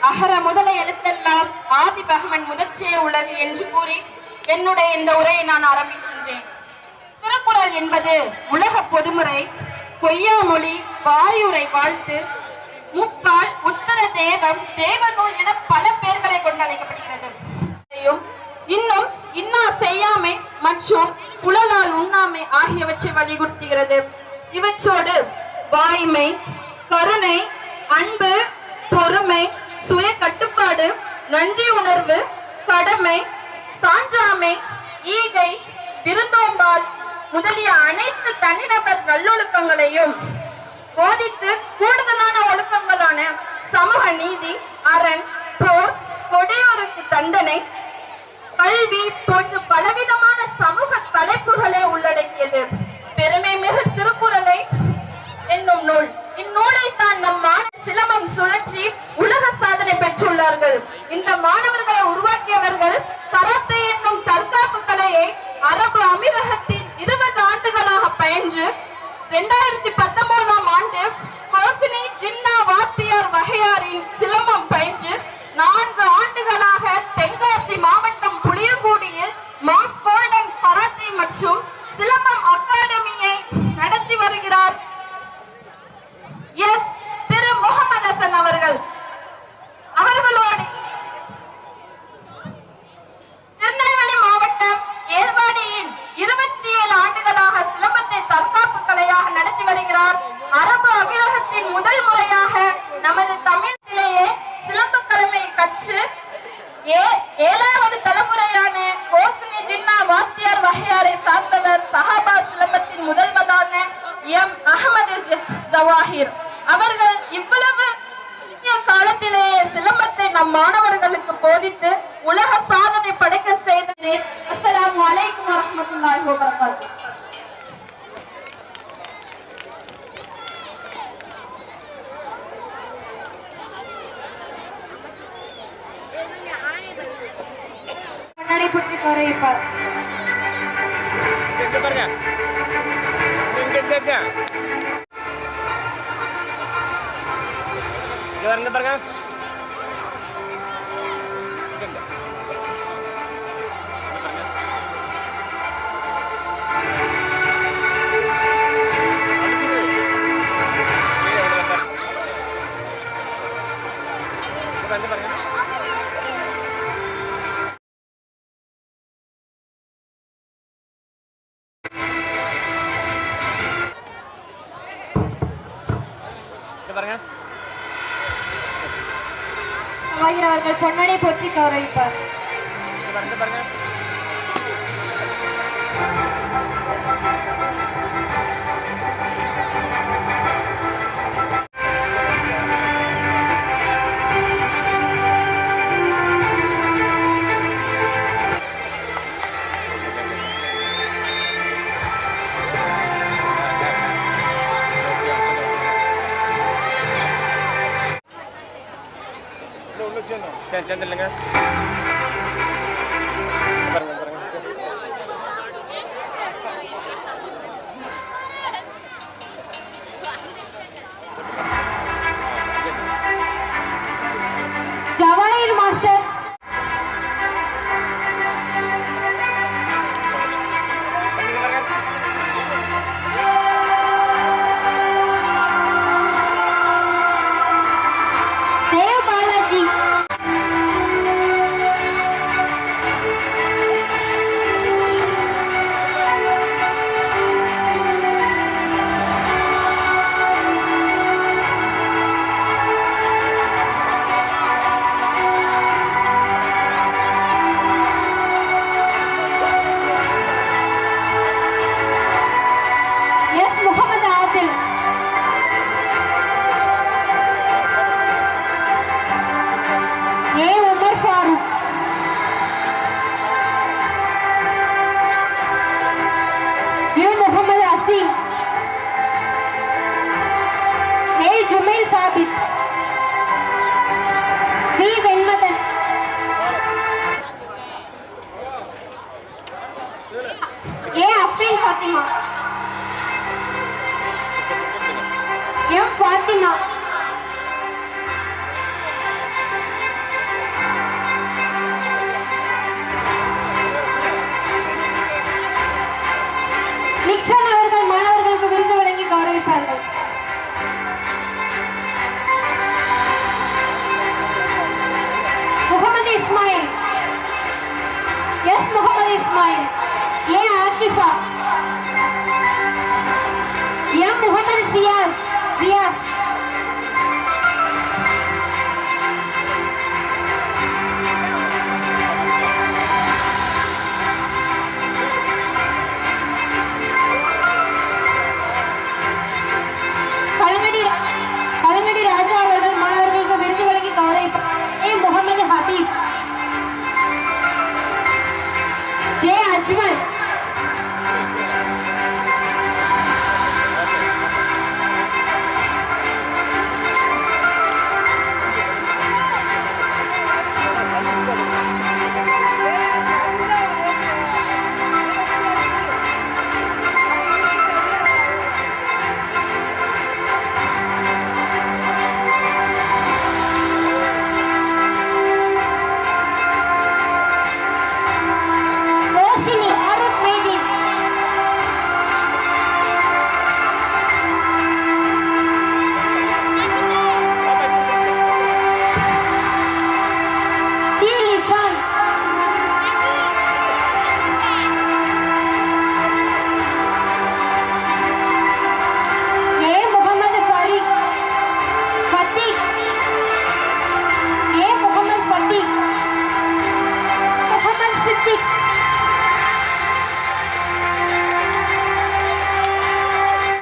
அகர முதல எழுத்தெல்லாம் ஆதி பகவன் முதற்சியே உலகு என்று கூறி என்னுடைய இந்த உரையை நான் ஆரம்பிக்கின்றேன். திருக்குறள் என்பது உலக பொதுமுறை, பொய்யாமொழி, வாயுரை வாழ்த்து, முப்பால், உத்தர தேவம், தேவநூல் என பல பெயர்களை கொண்டு அழைக்கப்படுகிறது. இன்னும் இன்னா செய்யாமை மற்றும் புலனால் உண்ணாமை ஆகியவற்றை வலியுறுத்துகிறது. இவற்றோடு வாய்மை, கருணை, அன்பு, பொறுமை, சுய கட்டுப்பாடு, நன்றி உணர்வு, கடமை, சான்றாமை, ஈகை, விருந்தோம்பால் முதலிய அனைத்து தனிநபர் நல்லொழுக்கங்களையும் போதித்து கூடுதலான ஒழுக்கங்களான சமூக நீதி, அரண், போர், கொடியோருக்கு தண்டனை, கல்வி போன்ற பலவிதமான சமூக தலைப்புகளை உள்ளடக்கியது. பெருமை மிகு திருக்குறளை என்னும் நூல். இந்நூலை தான் நம் சிலம்பம் சுழற்சி உலக சாதனை பெற்றுள்ளார்கள். இந்த மாணவர்களை உருவாக்கியவர்கள் கராத்தே என்னும் தற்காப்பு கலையை அரபு அமீரகத்தில் 20 ஆண்டுகளாக பயின்று 2019ஆம் ஆண்டு கோசினி ஜின்னா வாத்தியார் வகையாரின் சிலம்பம் பயின்று 4 ஆண்டுகளாக தென்காசி மாவட்டம் புளியங்குடியில் மாஸ் கோல்டன் கராத்தே மற்றும் சிலம்பம் அகாடமியை நடத்தி வருகிறார் எஸ் திரு முகமது ஹசன் அவர்களோடு திருநெல்வேலி மாவட்டம் ஏர்வாடியில் 27 ஆண்டுகளாக சிலம்பத்தை தற்காப்பு கலையாக நடத்தி வருகிறார். அரபு அமீரகத்தின் முதல் முறையாக நமது தமிழத்திலேயே சிலம்பு கலையை கற்று 7வது தலைமுறையான கோசினி ஜின்னா வாத்தியார் வகையாரை சார்ந்தவர் சஹாபா சிலம்பத்தின் முதல்வரான எம் அகமது ஜவாஹிர் அவர்கள். இவ்வளவு காலத்திலேயே சிலம்பத்தை நம் மாணவர்களுக்கு போதித்து உலக சாதனை படைக்க செய்தது. அஸ்ஸலாமு அலைக்கும் வரஹ்மத்துல்லாஹி வபரகாத்துஹு. கண்ணாடி புட்டி கோரையப்பா பாருங்க. பாருங்க பாருங்க. அவர்கள் பொன்னடை போற்றி கௌரவிப்பார். चंदन ஜவாஹிர் மாஸ்டர் இஸ்மாயில் எஸ் முகமது இஸ்மாயில் ஏ ஆக்கிஃபா